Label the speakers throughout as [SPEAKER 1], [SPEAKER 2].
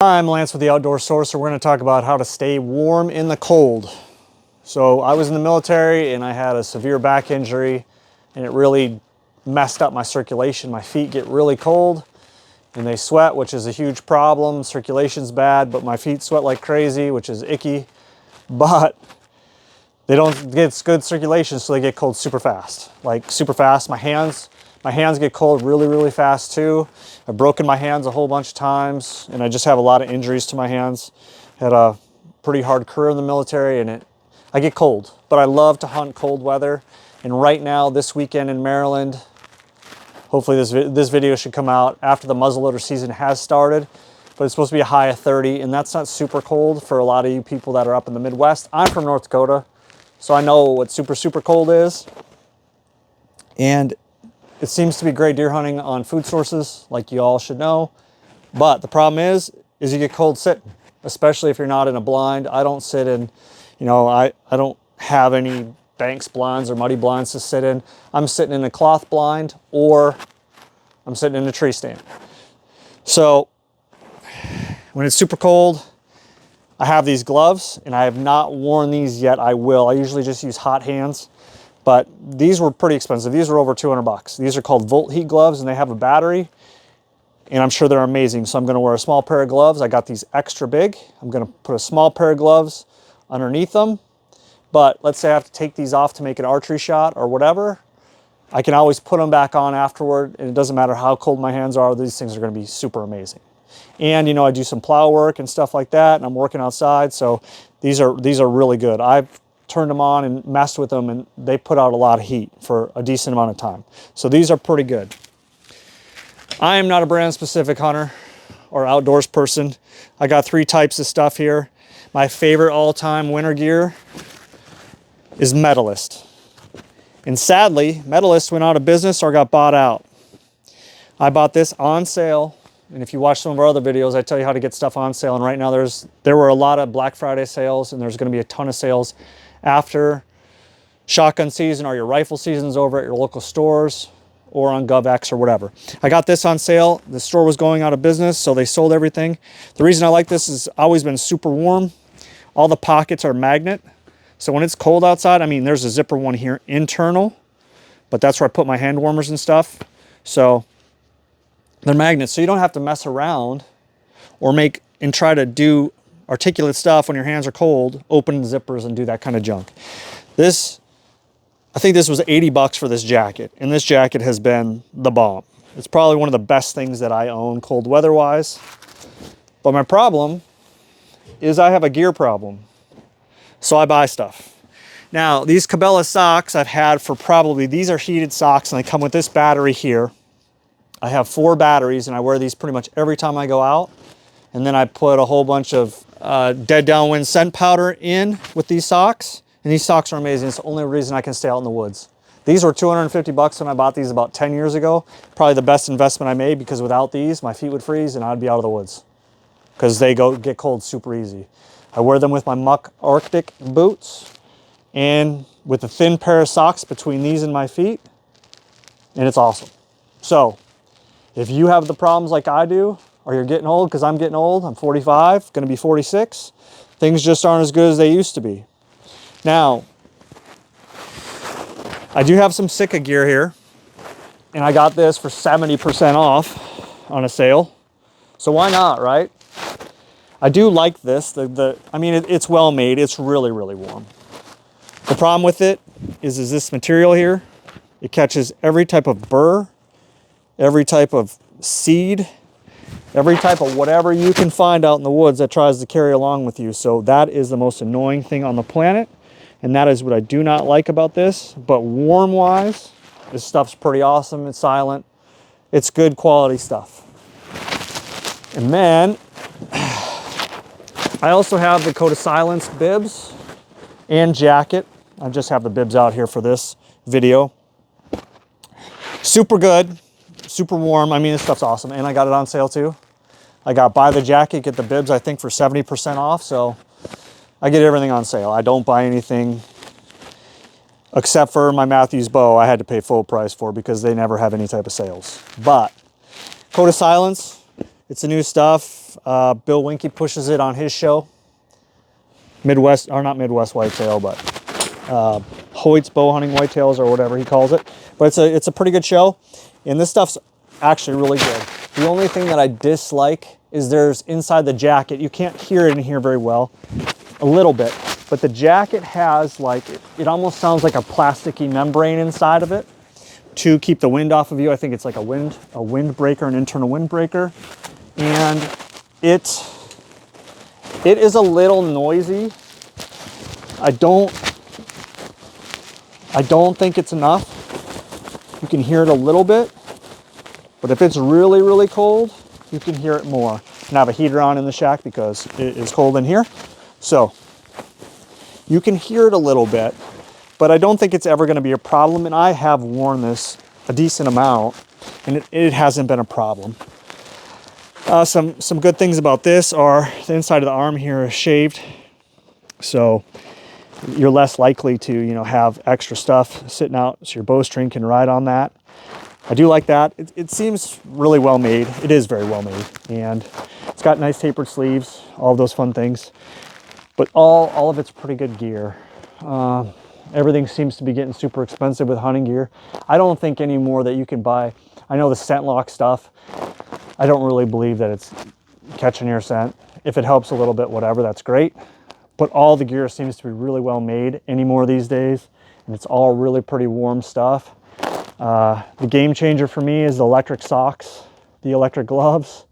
[SPEAKER 1] Hi, I'm Lance with the Outdoor Sourcer. We're going to talk about how to stay warm in the cold. So I was in the military and I had a severe back injury and it really messed up my circulation. My feet get really cold and they sweat, which is a huge problem. Circulation's bad, but my feet sweat like crazy, which is icky. But they don't get good circulation, so they get cold super fast. Like super fast. My hands get cold really, really fast too. I've broken my hands a whole bunch of times and I just have a lot of injuries to my hands. Had a pretty hard career in the military and I get cold, but I love to hunt cold weather. And right now, this weekend in Maryland, hopefully this video should come out after the muzzleloader season has started, but it's supposed to be a high of 30 and that's not super cold for a lot of you people that are up in the Midwest. I'm from North Dakota, so I know what super, super cold is. And it seems to be great deer hunting on food sources, like you all should know. But the problem is you get cold sitting, especially if you're not in a blind. I don't sit in, I don't have any Banks blinds or muddy blinds to sit in. I'm sitting in a cloth blind or I'm sitting in a tree stand. So when it's super cold, I have these gloves and I have not worn these yet. I will. I usually just use hot hands. But these were pretty expensive. These were over 200 bucks. These are called Volt Heat gloves and they have a battery and I'm sure they're amazing. So I'm gonna wear a small pair of gloves. I got these extra big. I'm gonna put a small pair of gloves underneath them. But let's say I have to take these off to make an archery shot or whatever. I can always put them back on afterward and it doesn't matter how cold my hands are. These things are gonna be super amazing. And I do some plow work and stuff like that and I'm working outside. So these are really good. I've turned them on and messed with them and they put out a lot of heat for a decent amount of time. So these are pretty good. I am not a brand specific hunter or outdoors person. I got 3 types of stuff here. My favorite all-time winter gear is Medalist. And sadly, Medalist went out of business or got bought out. I bought this on sale. And if you watch some of our other videos, I tell you how to get stuff on sale. And right now there were a lot of Black Friday sales and there's gonna be a ton of sales after shotgun season or your rifle season's over at your local stores or on GovX or whatever. I got this on sale. The store was going out of business, so they sold everything. The reason I like this is always been super warm. All the pockets are magnet. So when it's cold outside, there's a zipper one here internal, but that's where I put my hand warmers and stuff. So they're magnets, so you don't have to mess around or try to do articulate stuff when your hands are cold, open the zippers and do that kind of junk. I think this was 80 bucks for this jacket, and this jacket has been the bomb. It's probably one of the best things that I own cold weather wise. But my problem is I have a gear problem. So I buy stuff. Now, these Cabela socks I've had for these are heated socks and they come with this battery here. I have 4 batteries and I wear these pretty much every time I go out. And then I put a whole bunch of dead downwind scent powder in with these socks. And these socks are amazing. It's the only reason I can stay out in the woods. These were 250 bucks when I bought these about 10 years ago. Probably the best investment I made because without these, my feet would freeze and I'd be out of the woods because they get cold super easy. I wear them with my Muck Arctic boots and with a thin pair of socks between these and my feet, and it's awesome. So if you have the problems like I do, or you're getting old, because I'm getting old, I'm 45, gonna be 46, things just aren't as good as they used to be. Now, I do have some Sitka gear here, and I got this for 70% off on a sale. So why not, right? I do like this. It's well made. It's really, really warm. The problem with it is this material here. It catches every type of burr, every type of seed, every type of whatever you can find out in the woods that tries to carry along with you. So that is the most annoying thing on the planet. And that is what I do not like about this. But warm wise, this stuff's pretty awesome. It's silent. It's good quality stuff. And then I also have the Coda Silence bibs and jacket. I just have the bibs out here for this video. Super good, super warm. This stuff's awesome. And I got it on sale too. I got buy the jacket, get the bibs, I think for 70% off. So I get everything on sale. I don't buy anything except for my Matthews bow I had to pay full price for because they never have any type of sales. But Coda Silence, It's the new stuff. Bill Winke pushes it on his show. Midwest, or not Midwest Whitetail, but Hoyt's Bow Hunting Whitetails, or whatever he calls it. But it's a pretty good show, and this stuff's actually really good. The only thing that I dislike is there's inside the jacket, you can't hear it in here very well, a little bit, but the jacket has like, it almost sounds like a plasticky membrane inside of it to keep the wind off of you. I think it's like a windbreaker, an internal windbreaker, and it is a little noisy. I don't think it's enough. You can hear it a little bit, but if it's really, really cold, you can hear it more. And I have a heater on in the shack because it is cold in here. So you can hear it a little bit, but I don't think it's ever going to be a problem. And I have worn this a decent amount, and it hasn't been a problem. Some good things about this are the inside of the arm here is shaved, so you're less likely to, have extra stuff sitting out, so your bowstring can ride on that. I do like that. It seems really well made. It is very well made, and it's got nice tapered sleeves, all of those fun things. But all of it's pretty good gear. Everything seems to be getting super expensive with hunting gear. I don't think anymore that you can buy. I know the scent lock stuff, I don't really believe that it's catching your scent. If it helps a little bit, whatever, that's great. But all the gear seems to be really well made anymore these days, and it's all really pretty warm stuff. The game changer for me is the electric socks, the electric gloves.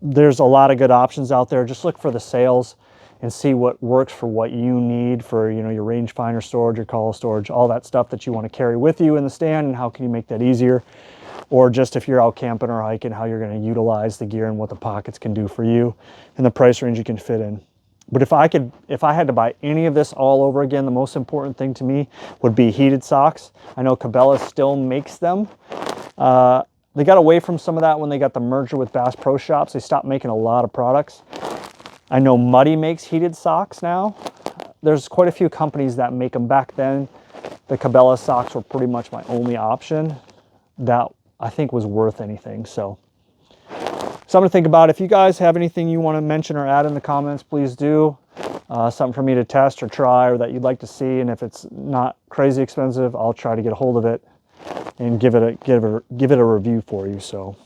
[SPEAKER 1] There's a lot of good options out there. Just look for the sales and see what works for what you need for, your rangefinder storage, your call storage, all that stuff that you want to carry with you in the stand, and how can you make that easier. Or just if you're out camping or hiking, how you're going to utilize the gear and what the pockets can do for you and the price range you can fit in. But if I had to buy any of this all over again, the most important thing to me would be heated socks. I know Cabela still makes them. They got away from some of that when they got the merger with Bass Pro Shops. They stopped making a lot of products. I know Muddy makes heated socks now. There's quite a few companies that make them. Back then, the Cabela socks were pretty much my only option that I think was worth anything. So something to think about. If you guys have anything you want to mention or add in the comments, please do. Something for me to test or try, or that you'd like to see. And if it's not crazy expensive, I'll try to get a hold of it and give it a review for you. So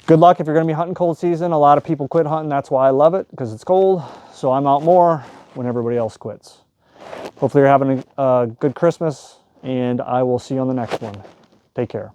[SPEAKER 1] good luck if you're going to be hunting cold season. A lot of people quit hunting. That's why I love it, because it's cold. So I'm out more when everybody else quits. Hopefully you're having a good Christmas, and I will see you on the next one. Take care.